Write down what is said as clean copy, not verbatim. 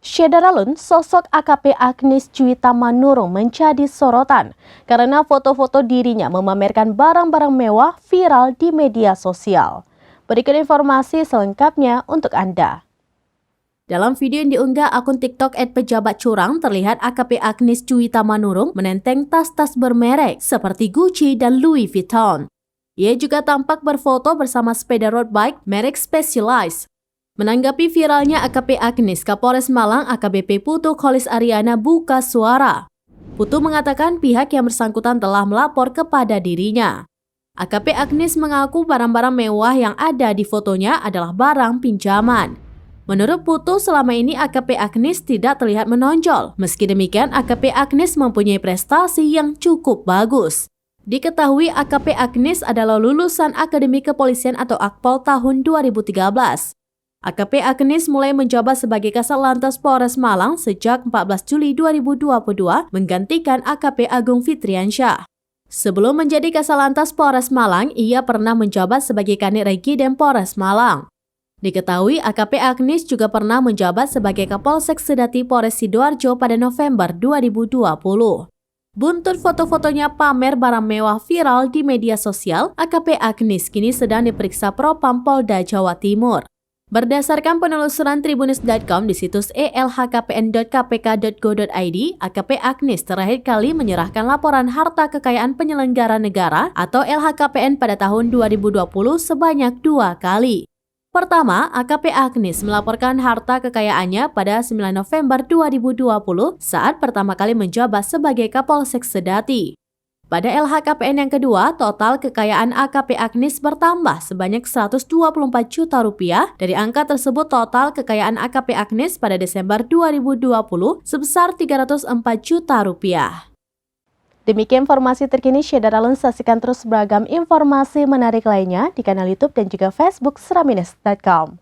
Syedaralun, sosok AKP Agnes Juwita Manurung menjadi sorotan karena foto-foto dirinya memamerkan barang-barang mewah viral di media sosial. Berikut informasi selengkapnya untuk Anda. Dalam video yang diunggah akun TikTok @pejabatcurang, terlihat AKP Agnes Juwita Manurung menenteng tas-tas bermerek seperti Gucci dan Louis Vuitton. Ia juga tampak berfoto bersama sepeda road bike merek Specialized. Menanggapi viralnya AKP Agnes, Kapolres Malang AKBP Putu Kholis Ariana buka suara. Putu mengatakan pihak yang bersangkutan telah melapor kepada dirinya. AKP Agnes mengaku barang-barang mewah yang ada di fotonya adalah barang pinjaman. Menurut Putu, selama ini AKP Agnes tidak terlihat menonjol. Meski demikian, AKP Agnes mempunyai prestasi yang cukup bagus. Diketahui AKP Agnes adalah lulusan Akademi Kepolisian atau Akpol tahun 2013. AKP Agnes mulai menjabat sebagai Kasatlantas Polres Malang sejak 14 Juli 2022 menggantikan AKP Agung Fitriansyah. Sebelum menjadi Kasatlantas Polres Malang, ia pernah menjabat sebagai Kanit Regiden Polres Malang. Diketahui AKP Agnes juga pernah menjabat sebagai Kapolsek Sedati Polres Sidoarjo pada November 2020. Buntut foto-fotonya pamer barang mewah viral di media sosial, AKP Agnes kini sedang diperiksa Propam Polda Jawa Timur. Berdasarkan penelusuran Tribunnews.com di situs elhkpn.kpk.go.id, AKP Agnes terakhir kali menyerahkan laporan harta kekayaan penyelenggara negara atau LHKPN pada tahun 2020 sebanyak 2 kali. Pertama, AKP Agnes melaporkan harta kekayaannya pada 9 November 2020 saat pertama kali menjabat sebagai Kapolsek Sedati. Pada LHKPN yang kedua, total kekayaan AKP Agnes bertambah sebanyak 124 juta rupiah. Dari angka tersebut, total kekayaan AKP Agnes pada Desember 2020 sebesar 304 juta rupiah. Demikian informasi terkini, Syedaralun, saksikan terus beragam informasi menarik lainnya di kanal YouTube dan juga Facebook Sraminas.com.